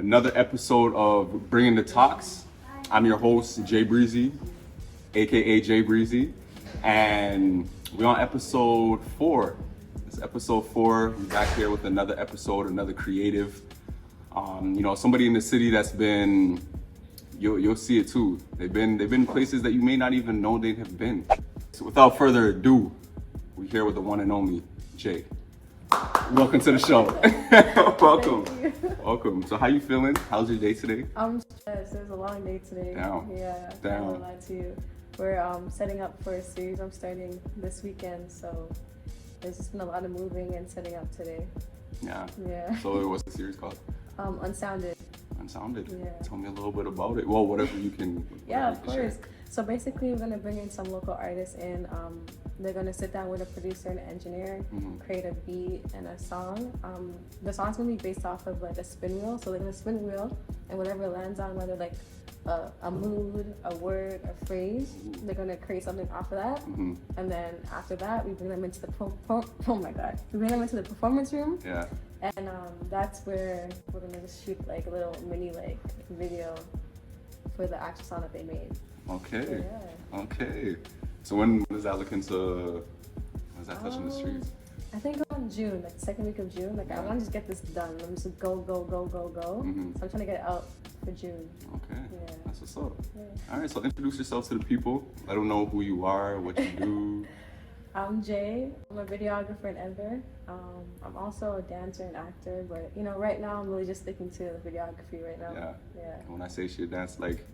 another episode of Bringing the Talks. I'm your host, Jay Breezy, aka Jay Breezy, and we're on episode 4. It's episode 4. We're back here with another episode, another creative. Somebody in the city that's been, you'll see it too. They've been places that you may not even know they have been. So without further ado, we're here with the one and only Jay. Welcome to the show. Welcome. So how you feeling? How's your day today? I'm stressed. It was a long day today. Down. Yeah. Down. I won't lie to you. We're setting up for a series I'm starting this weekend, so there's just been a lot of moving and setting up today. Yeah. Yeah. So what's the series called? Unsounded. Unsounded. Yeah. Tell me a little bit about it. Well, whatever you can. Yeah, of course. So basically, we're gonna bring in some local artists in. They're gonna sit down with a producer and engineer, create a beat and a song. The song's gonna be based off of like a spin wheel. So they're gonna spin a wheel, and whatever it lands on, whether like a mood, a word, a phrase, they're gonna create something off of that. And then after that, we bring them into the we bring them into the performance room. Yeah. And that's where we're gonna just shoot like a little mini like video for the actual song that they made. Okay. So, yeah. Okay. So when is that looking to? When is that touching the streets? I think on June, like the second week of June. Like I want to just get this done. I'm just go. So I'm trying to get it out for June. Okay. Yeah. That's what's up. Yeah. All right. So introduce yourself to the people. Let them know who you are, what you do. I'm Jay. I'm a videographer and editor. I'm also a dancer and actor, but right now I'm really just sticking to the videography right now. Yeah. Yeah. And when I say she dance, like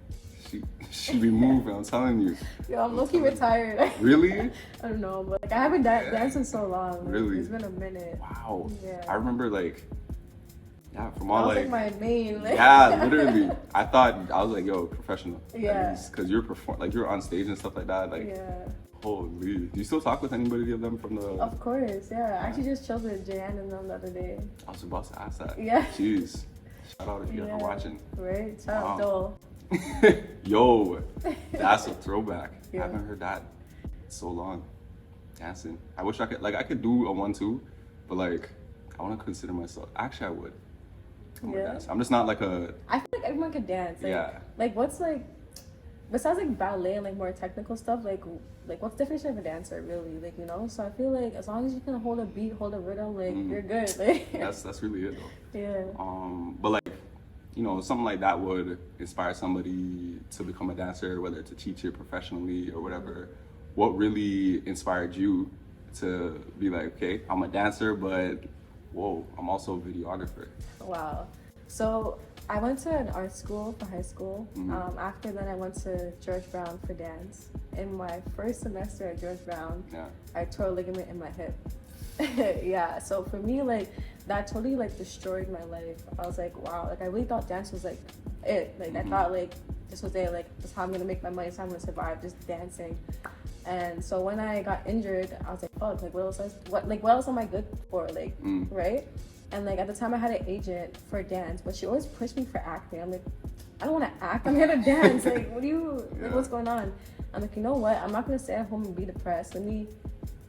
she be moving. I'm telling you. Yo, I'm low-key retired. Really? I don't know, but like I haven't danced in so long. Like, Really? It's been a minute. Wow. Yeah. I remember from all that was like my main. Yeah, literally. I was like, yo, professional. Yeah. Because you're on stage and stuff like that. Like, yeah. Holy. Do you still talk with anybody of them from the? Of course, yeah. I actually just chilled with Jan and them the other day. I was about to ask that. Yeah. Jeez. Shout out if you're ever watching. Right. Shout out Dole. Yo, that's a throwback. Yeah. I haven't heard that in so long. Dancing. I wish I could do a 1-2, but I want to consider myself. Actually, I would. Dance. I'm just not like a. I feel like everyone could dance. Like what's besides ballet and more technical stuff, like what's the definition of a dancer really? So I feel like as long as you can hold a beat, hold a rhythm, you're good. That's really it though. Yeah. But something like that would inspire somebody to become a dancer, whether to teach it professionally or whatever. What really inspired you to be like, okay, I'm a dancer, but whoa, I'm also a videographer? Wow. So I went to an art school for high school. After that, I went to George Brown for dance. In my first semester at George Brown, I tore a ligament in my hip. Yeah, so for me, that totally destroyed my life. I was like, wow, I really thought dance was it. I thought this was it, this is how I'm gonna make my money, this is how I'm gonna survive, just dancing. And so when I got injured, I was like, fuck, what else am I good for, right? And at the time I had an agent for dance, but she always pushed me for acting. I'm like, I don't want to act, I'm here to dance. What's going on? I'm like, you know what? I'm not gonna stay at home and be depressed. Let me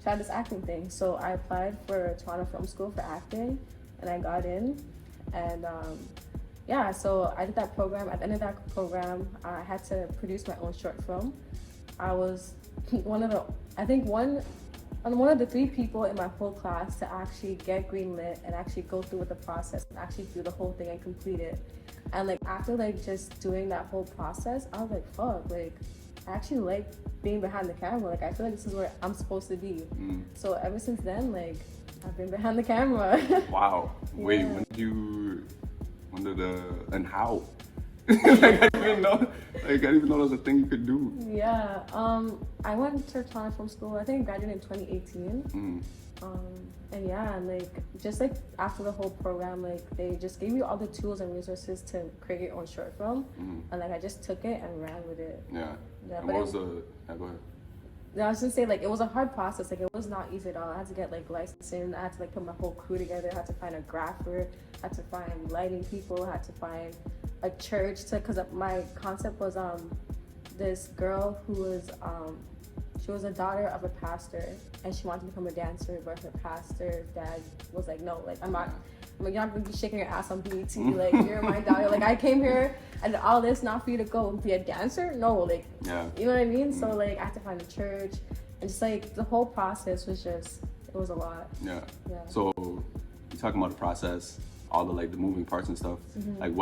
try this acting thing. So I applied for Toronto Film School for acting, and I got in. And so I did that program. At the end of that program, I had to produce my own short film. I was one of the 3 people in my whole class to actually get greenlit and actually go through with the process and actually do the whole thing and complete it. And after just doing that whole process, I was like, fuck, I actually like being behind the camera. I feel like this is where I'm supposed to be. So ever since then, I've been behind the camera. Wow. Wait, Yeah. And how? I didn't even know that was a thing you could do. Yeah. I went to Toronto Film School. I think I graduated in 2018. And yeah, just after the whole program, they just gave you all the tools and resources to create your own short film. And I just took it and ran with it. Yeah. Yeah. And But what was go ahead. I was gonna say it was a hard process. It was not easy at all. I had to get licensing. I had to put my whole crew together. I had to find a grapher. I had to find lighting people. I had to find a church because my concept was this girl who was she was a daughter of a pastor and she wanted to become a dancer, but her pastor's dad was like, no, I'm not. I'm like, you're not gonna be shaking your ass on BET. Like, you're my daughter. Like, I came here and all this not for you to go be a dancer. No, like, yeah. You know what I mean? So like, I had to find a church, and just like the whole process was just, it was a lot. Yeah. So you're talking about the process, all the like the moving parts and stuff. Like,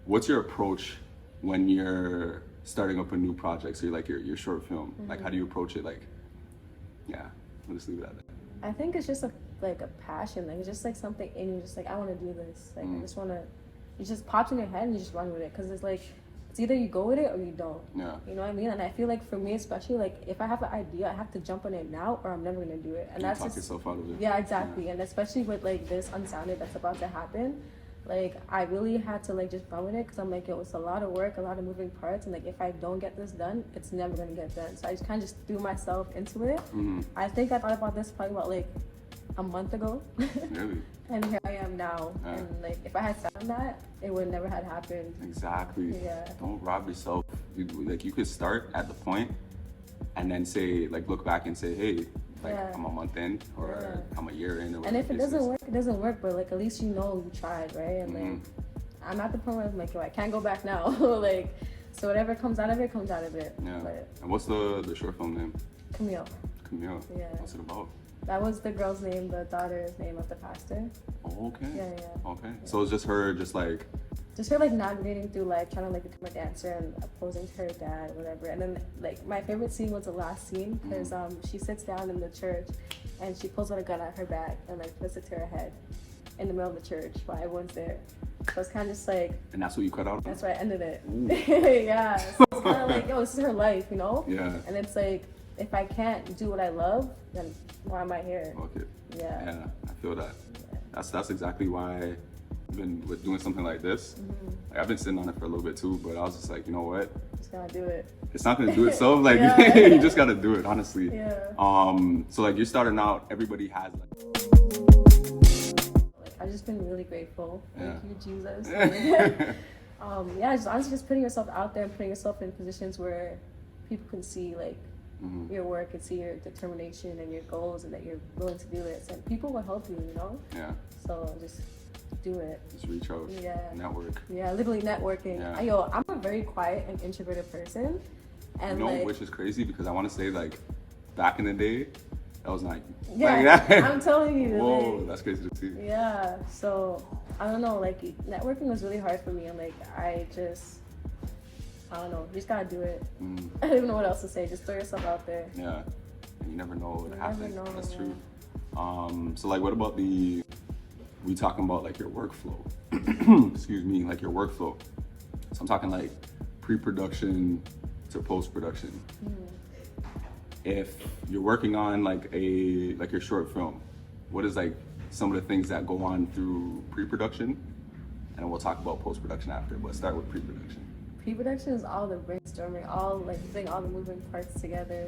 what's your approach when you're starting up a new project? So you're like your short film. Like, how do you approach it? Like, yeah, we'll just leave it at that. I think it's just a passion. Like, it's just like something in you. Just like, I want to do this. Like, I just want to. It just pops in your head and you just run with it. Cause it's like, it's either you go with it or you don't. Yeah. You know what I mean? And I feel like for me, especially, like, if I have an idea, I have to jump on it now or I'm never gonna do it. And you that's talk just, yourself out of it. Yeah, exactly. And especially with like this Unsounded that's about to happen. Like, I really had to like just run with it because I'm like, yo, it's a lot of work, a lot of moving parts, and like if I don't get this done, it's never gonna get done. So I just kind of just threw myself into it. I think I thought about this probably about like a month ago. Really? And here I am now. And like, if I had found that, it would never had happened. Exactly. Yeah. Don't rob yourself. You could start at the point and then say, like, look back and say, hey, like, I'm a month in or I'm a year in. Or and if it doesn't work, it doesn't work. But like, at least you know you tried, right? And like, I'm at the point where I'm like, yo, I can't go back now. Like, so whatever comes out of it, comes out of it. Yeah. But, and what's the short film name? Camille. Camille. Yeah. What's it about? That was the girl's name, the daughter's name of the pastor. Oh, okay. Yeah. Okay. So it's just her, just her like navigating through life, trying to like become a dancer and opposing to her dad, whatever. And then like my favorite scene was the last scene because she sits down in the church and she pulls out a gun out her back and like puts it to her head in the middle of the church while everyone's there. So it's kind of just like. And that's what you cut out? That's why I ended it. Yeah. So it's kind of like, yo, this is her life, you know? Yeah. And it's like, if I can't do what I love, then why am I here? Okay. Yeah. Yeah, I feel that. Yeah. That's exactly why I've been with doing something like this. Like, I've been sitting on it for a little bit too, but I was just like, you know what? Just gotta do it. It's not gonna do itself. Like you just gotta do it, honestly. Yeah. So like you're starting out, everybody has like. I've just been really grateful. Yeah. Thank you, Jesus. Just honestly just putting yourself out there and putting yourself in positions where people can see like your work and see your determination and your goals and that you're willing to do this, and people will help you, you know? Yeah. So just do it. Just reach out. Yeah. Network. Yeah, literally networking. Yeah. I'm a very quiet and introverted person. And you know, like, which is crazy because I want to say like back in the day, that was not. Yeah, I'm telling you. Whoa, like, that's crazy to see. Yeah, so I don't know, like networking was really hard for me, and like I don't know, you just gotta do it. I don't even know what else to say. Just throw yourself out there. Yeah, and you never know what happens. That's yeah. true. So like, what about we talking about like your workflow? Excuse me, like your workflow. So I'm talking like pre-production to post-production. If you're working on like your short film, what is like some of the things that go on through pre-production? And we'll talk about post-production after, but start with pre-production. Pre-production is all the brainstorming, all like putting all the moving parts together.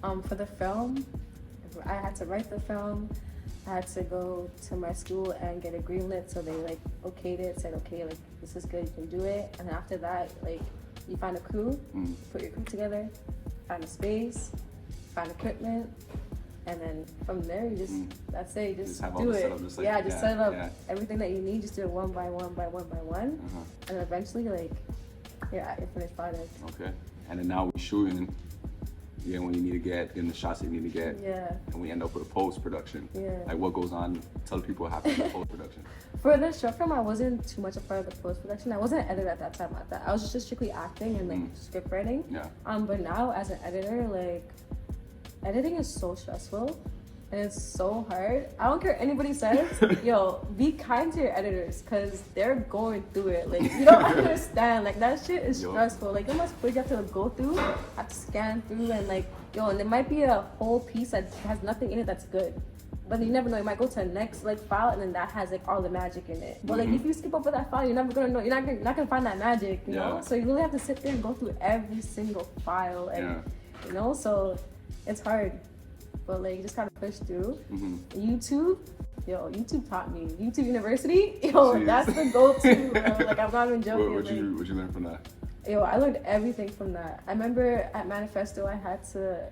For the film, I had to write the film. I had to go to my school and get it greenlit, so they like okayed it, said okay, like this is good, you can do it. And after that, like you find a crew, put your crew together, find a space, find equipment, and then from there you just that's it, just have do all the it. setup, just like, Set it up. Everything that you need, just do it one by one by one by one, and eventually like you're at your finished product. Okay, and then now we're shooting. Yeah, when you need to getting the shots that you need to get. Yeah. And we end up with a post-production. Yeah. Like what goes on, tell people what happens in post-production. For the short film, I wasn't too much a part of the post-production. I wasn't an editor at that time. I was just strictly acting and like script writing. Yeah. But now as an editor, like editing is so stressful and it's so hard. I don't care anybody says, yo, be kind to your editors because they're going through it. Like, you don't understand. Like, that shit is stressful. Like, how much footage you have to go through, have to scan through, and like, and there might be a whole piece that has nothing in it that's good. But you never know. You might go to the next like file and then that has like all the magic in it. But like if you skip over that file, you're never gonna know. You're not gonna find that magic, you know. So you really have to sit there and go through every single file, and you know. So it's hard. But like you just gotta push through. YouTube taught me. YouTube University, Jeez. That's the go-to. Like I'm not even joking. What'd you learn from that? I learned everything from that. I remember at Manifesto I had to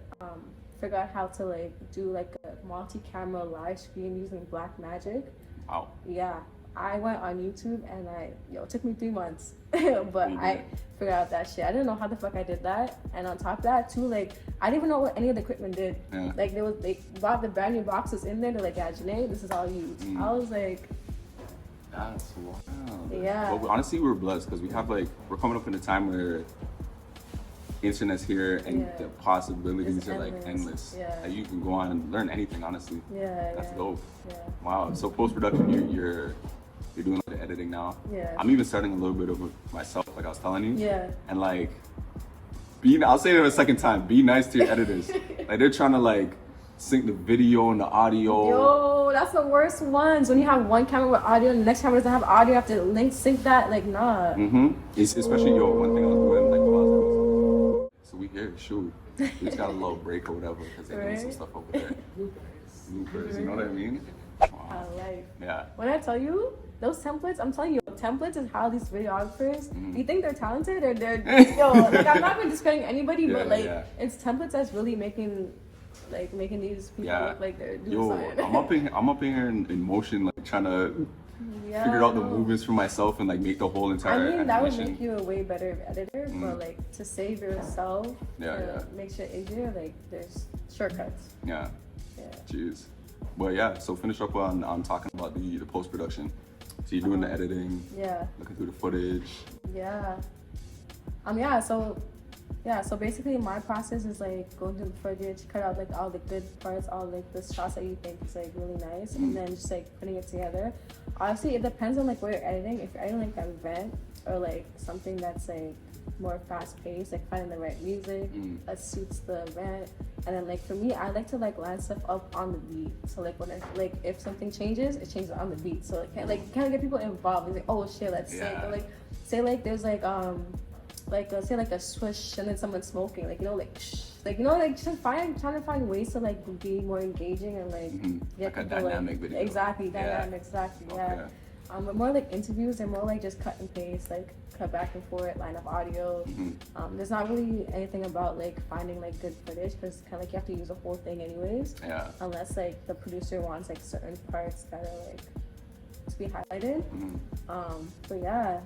figure out how to like do like a multi-camera live stream using Black Magic. Wow. Yeah, I went on YouTube and it took me 3 months, but I figured out that shit. I didn't know how the fuck I did that, and on top of that too, like I didn't even know what any of the equipment did. Yeah. Like they bought the brand new boxes in there. They're like, yeah, Janae, this is all you. I was like, that's wild. Yeah. Well, honestly, we're blessed because we're coming up in a time where internet's here and the possibilities are like endless. Yeah. Like, you can go on and learn anything, honestly. Yeah. That's dope. Yeah. Wow. So post-production, you're doing like the editing now. Yeah. I'm even starting a little bit of it myself, like I was telling you. Yeah. And like, I'll say it a second time, be nice to your editors. Like they're trying to like sync the video and the audio. Yo, that's the worst ones. When you have one camera with audio and the next camera doesn't have audio, you have to sync that. Like, nah. It's especially one thing I was doing like while I was so we here, shoot. We just got a little break or whatever because they're doing some stuff over there. Bloopers, you know what I mean? Wow. Yeah. When I tell you those templates, I'm telling you, templates is how these videographers. You think they're talented or they're like I'm not even discrediting anybody, but like it's templates that's really making these people look like they're doing something. I'm up in here in motion, like trying to figure out the movements for myself and like make the whole entire animation. That would make you a way better editor, but like to save yourself, make shit easier, like there's shortcuts. Yeah. Jeez. Well, yeah, so finish up on talking about the post-production. So you're doing the editing, looking through the footage. So basically my process is like going through the footage, cut out like all the good parts, all like the shots that you think is like really nice, and then just like putting it together. Honestly, it depends on like what you're editing. If you're editing like an event or like something that's like more fast paced, like finding the right music that suits the event. And then like for me, I like to like line stuff up on the beat. So like when if something changes, it changes on the beat. So it kind of get people involved. It's like, oh shit, let's sync. Or like say like there's say like a swish and then someone smoking, like just trying to find ways to like be more engaging and like get like a dynamic video. Exactly. Yeah. But more like interviews, they're more like just cut and paste, like cut back and forth, line up audio. There's not really anything about like finding like good footage because kind of like you have to use the whole thing anyways. Yeah. Unless like the producer wants like certain parts that are like to be highlighted. But yeah.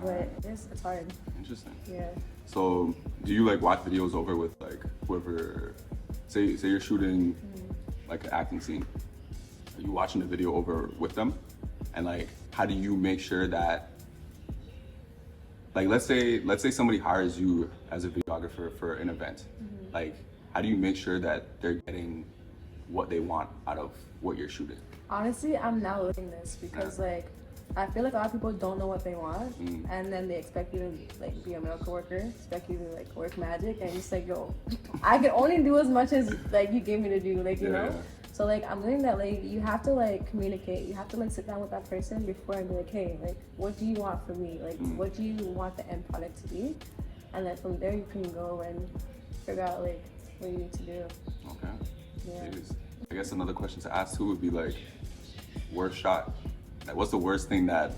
But it's hard. Interesting. Yeah. So do you like watch videos over with like whoever, say you're shooting like an acting scene, are you watching the video over with them? And like how do you make sure that, like let's say somebody hires you as a videographer for an event, like how do you make sure that they're getting what they want out of what you're shooting? Honestly, I'm now learning this because like I feel like a lot of people don't know what they want, and then they expect you to like be a miracle worker, expect you to like work magic, and it's like, yo, I can only do as much as like you gave me to do, like you know. So like I'm learning that like you have to like communicate, you have to like sit down with that person before and be like, hey, like what do you want from me? Like what do you want the end product to be? And then from there you can go and figure out like what you need to do. Okay. Yeah. I guess another question to ask too would be like, worst shot. Like, what's the worst thing that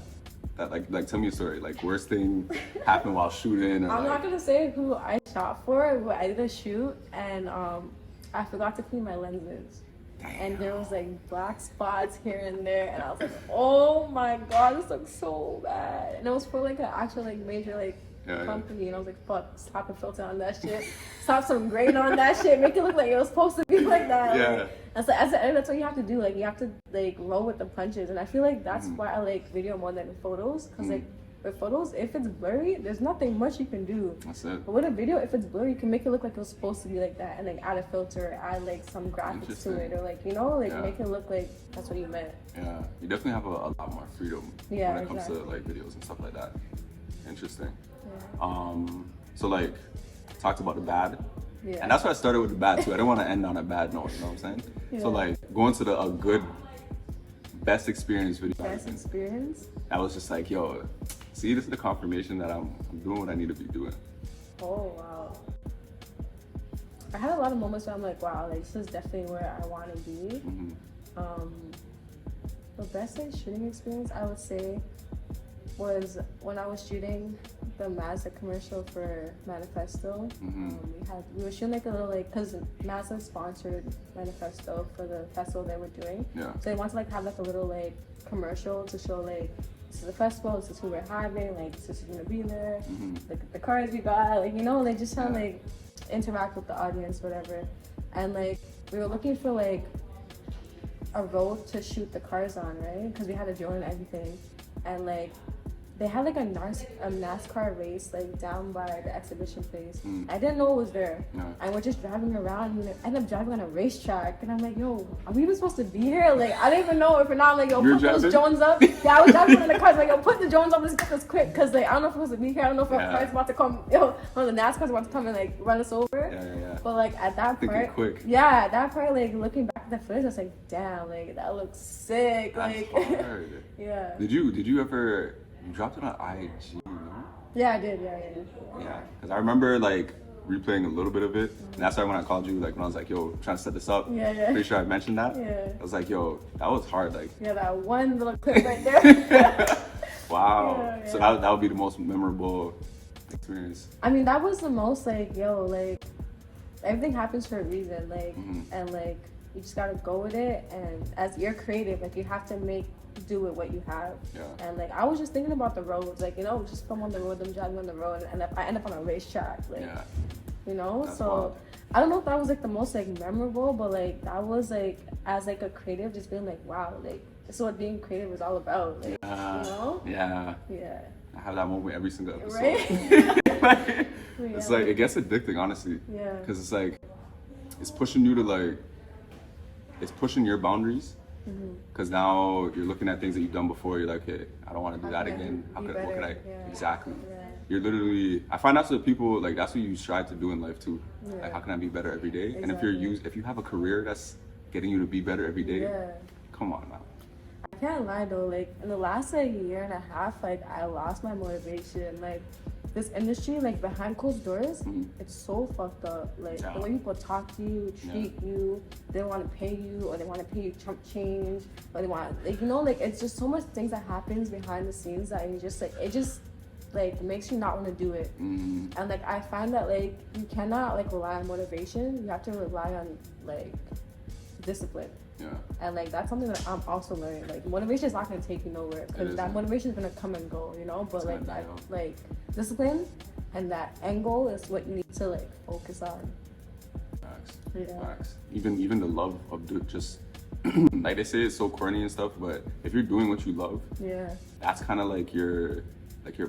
like tell me a story. Like worst thing happened while shooting. Or, I'm not gonna say who I shot for, but I did a shoot and I forgot to clean my lenses. Damn. And there was like black spots here and there, and I was like, oh my god, this looks so bad. And it was for like an actual like major like company, and I was like, fuck, slap a filter on that shit, slap some grain on that shit, make it look like it was supposed to be like that. Like, and so as an editor, that's what you have to do. Like you have to like roll with the punches, and I feel like that's why I like video more than photos, because like with photos, if it's blurry, there's nothing much you can do. That's it. But with a video, if it's blurry, you can make it look like it was supposed to be like that, and like add a filter, add like some graphics to it, or like make it look like that's what you meant. Yeah, you definitely have a lot more freedom when it comes to like videos and stuff like that. Interesting. Yeah. So like talked about the bad. Yeah. And that's why I started with the bad too. I didn't want to end on a bad note, you know what I'm saying? Yeah. So like going to a good best experience video. Best experience? I was just like, yo, see, this is the confirmation that I'm doing what I need to be doing. Oh wow. I had a lot of moments where I'm like, wow, like this is definitely where I want to be. The best like shooting experience, I would say, was when I was shooting the Mazda commercial for Manifesto. We were shooting like a little like, cause Mazda sponsored Manifesto for the festival they were doing. Yeah. So they wanted to like have like a little like commercial to show like, this is the festival, this is who we're having, like this is gonna be there, like the cars we got, like, you know, like just trying to like interact with the audience, whatever. And like we were looking for like a road to shoot the cars on, right? Because we had a drone and everything, and like they had like a NASCAR race like down by the exhibition place. I didn't know it was there. And we're just driving around, and we ended up driving on a racetrack, and I'm like, yo, are we even supposed to be here? Like, I didn't even know if we're not. Like, yo, put those drones up. Yeah, I was driving in the cars, like, yo, put the drones up, let's get this quick, because like I don't know if we're supposed to be here. I don't know if our car's about to come, yo, one of the NASCAR's about to come and like run us over. But like at that part, at that part, like looking back at the footage, I was like, damn, like that looks sick. That's like hard. Yeah. Did you ever, you dropped it on IG, no? Yeah, I did. Yeah, because I remember like replaying a little bit of it, and that's why when I called you, like when I was like, yo, trying to set this up, pretty sure I mentioned that. I was like, yo, that was hard, like. Yeah, that one little clip right there. Wow. So that would be the most memorable experience. I mean, that was the most like, yo, like everything happens for a reason, like, and like you just gotta go with it, and as you're creative, like you have to do with what you have. And like I was just thinking about the roads, like, you know, just come on the road, I'm driving on the road, and I end up on a racetrack, like, you know. That's so wild. I don't know if that was like the most like memorable, but like that was like, as like a creative, just being like, wow, like this is what being creative is all about, like, you know. I have that moment every single episode, right? It's like, it gets addicting, honestly, because it's like it's pushing you to like, it's pushing your boundaries. Because now you're looking at things that you've done before. You're like, hey, I don't want to do that again. What could I? Exactly. You're literally. I find that's what people like. That's what you strive to do in life too. Like, how can I be better every day? And if you have a career that's getting you to be better every day, come on now. I can't lie though. Like in the last like year and a half, like I lost my motivation. Like this industry, like behind closed doors, it's so fucked up. Like the way people talk to you, treat you, they don't want to pay you, or they want to pay you chump change, or they want, like, you know, like it's just so much things that happens behind the scenes that you just like, it just like makes you not want to do it. And like I find that like you cannot like rely on motivation. You have to rely on like discipline. And like that's something that I'm also learning. Like motivation is not gonna take you nowhere, because that motivation is gonna come and go, you know. But like that, like discipline and that end goal is what you need to like focus on. Facts. Even the love of just like they say it's so corny and stuff, but if you're doing what you love, that's kind of like your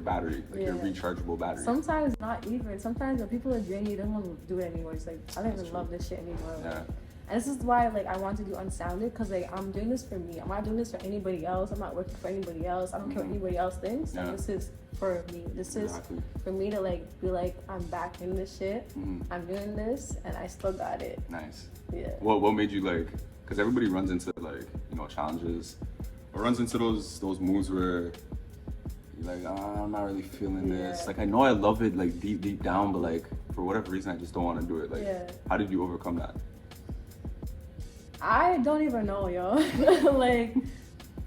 battery, like your rechargeable battery. Sometimes not even. Sometimes when people are draining, you don't want to do it anymore. It's like, I don't even love this shit anymore. Like, and this is why like I want to do Unsounded, because like I'm doing this for me. I'm not doing this for anybody else. I'm not working for anybody else. I don't care what anybody else thinks. Like, this is for me. This is for me to like be like, I'm back in this shit. I'm doing this, and I still got it. Nice. Yeah. What made you like? Because everybody runs into like, you know, challenges, or runs into those moves where you're like, oh, I'm not really feeling this. Like I know I love it like deep down, but like for whatever reason I just don't want to do it. Like how did you overcome that? I don't even know, yo. Like,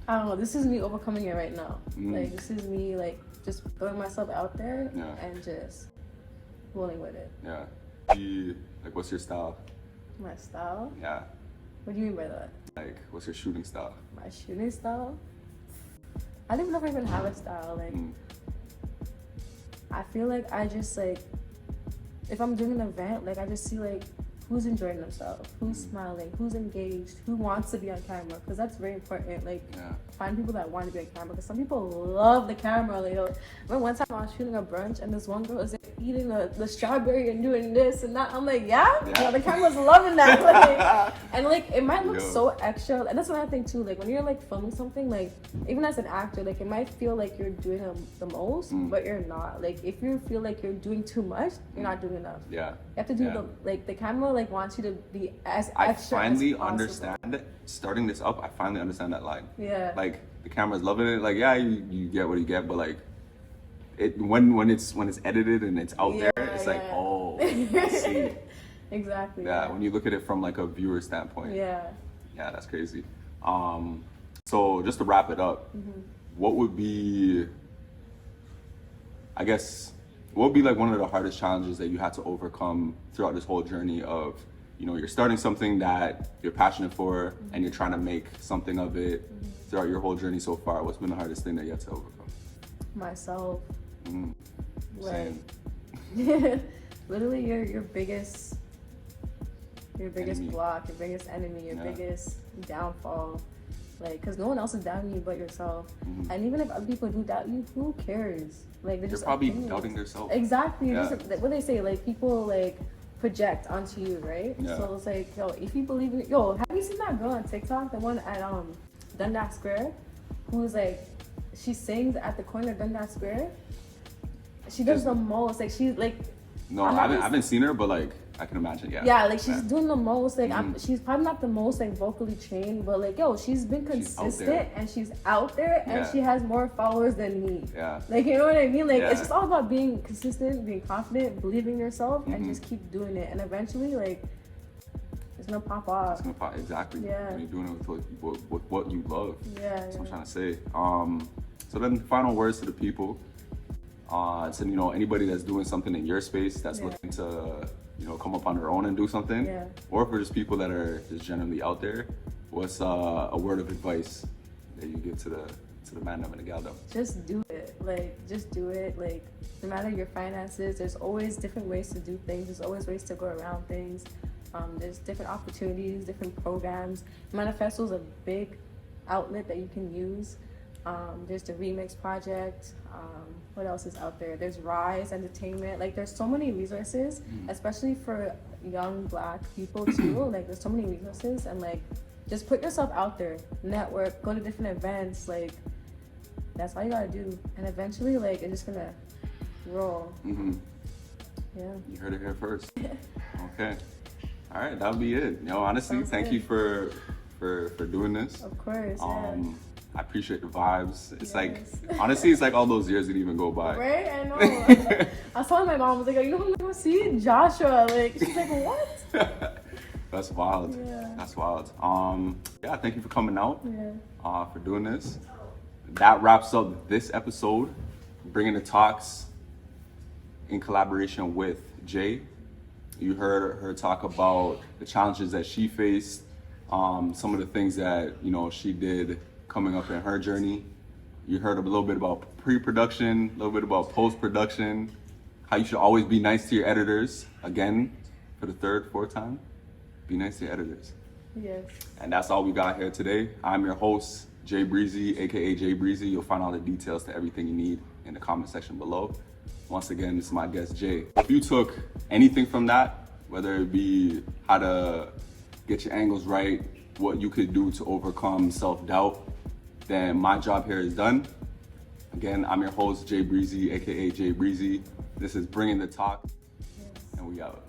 I don't know. This is me overcoming it right now. Like, this is me, like, just throwing myself out there and just rolling with it. Like, what's your style? My style? Yeah. What do you mean by that? Like, what's your shooting style? My shooting style? I don't even know if I even have a style. Like, I feel like I just, like, if I'm doing an event, like, I just see, like, who's enjoying themselves, who's smiling, who's engaged, who wants to be on camera, because that's very important. Like, find people that want to be on camera, because some people love the camera. Like, I remember one time I was shooting a brunch, and this one girl was like, eating the strawberry and doing this and that. I'm like, the camera's loving that. Like, and like, it might look so extra, and that's another thing too. Like, when you're like filming something, like even as an actor, like it might feel like you're doing the most, but you're not. Like, if you feel like you're doing too much, you're not doing enough. You have to do the camera like wants you to be as extra. I finally understand it. Starting this up, I finally understand that line. Like the camera's loving it. Like you get what you get, but like it when it's edited and it's out there, it's like, oh, I see. Exactly. When you look at it from like a viewer standpoint. That's crazy. So just to wrap it up, what would be I guess, what would be like one of the hardest challenges that you had to overcome throughout this whole journey of, you know, you're starting something that you're passionate for and you're trying to make something of it throughout your whole journey so far? What's been the hardest thing that you had to overcome? Myself. Like, Same. literally your biggest Enemy. block, your biggest enemy, your biggest downfall. Like, because no one else is doubting you but yourself. And even if other people do doubt you, who cares? Like, they're just probably opinions. doubting themselves. Exactly. Yeah. Just, what they say, like, people, like, project onto you, right? Yeah. So it's like, yo, if you believe in it, yo, have you seen that girl on TikTok, the one at Dundas Square, who's like, she sings at the corner of Dundas Square? She does the most, like, she's like, No, I haven't seen her, but like, I can imagine, yeah. Yeah, like she's doing the most, like she's probably not the most like vocally trained, but like, yo, she's been consistent and she's out there and she has more followers than me. Yeah. Like, you know what I mean? Like, it's just all about being consistent, being confident, believing in yourself, and just keep doing it. And eventually, like, it's gonna pop off. It's gonna pop, exactly. Yeah. When you're doing it with what you love. Yeah. That's what I'm trying to say. So then, final words to the people. To, you know, anybody that's doing something in your space that's looking to, you know, come up on their own and do something, or for just people that are just generally out there, what's a word of advice that you give to the man and the gal though? Just do it. Like, just do it. Like, no matter your finances, there's always different ways to do things. There's always ways to go around things. There's different opportunities, different programs. Manifesto is a big outlet that you can use. There's the Remix Project. What else is out there? There's Rise Entertainment. Like, there's so many resources, especially for young Black people too. Like, there's so many resources, and like, just put yourself out there, network, go to different events. Like, that's all you gotta do, and eventually, like, it's just gonna roll. Yeah. You heard it here first. Okay. All right, that'll be it. You know, honestly, thank you for doing this. Of course. I appreciate the vibes. It's like, honestly, it's like all those years didn't even go by. Right? I know. I was telling my mom, I was like, you know who I'm going to see? Joshua. Like, she's like, what? That's wild. Yeah. That's wild. Yeah, thank you for coming out, for doing this. That wraps up this episode, Bringing the Talks in collaboration with Jay. You heard her talk about the challenges that she faced, some of the things that, you know, she did coming up in her journey. You heard a little bit about pre-production, a little bit about post-production, how you should always be nice to your editors. Again, for the third, fourth time, be nice to your editors. Yes. And that's all we got here today. I'm your host, Jay Breezy, aka Jay Breezy. You'll find all the details to everything you need in the comment section below. Once again, this is my guest, Jay. If you took anything from that, whether it be how to get your angles right, what you could do to overcome self-doubt, then my job here is done. Again, I'm your host, Jay Breezy, aka Jay Breezy. This is Bringing the Talk, and we out.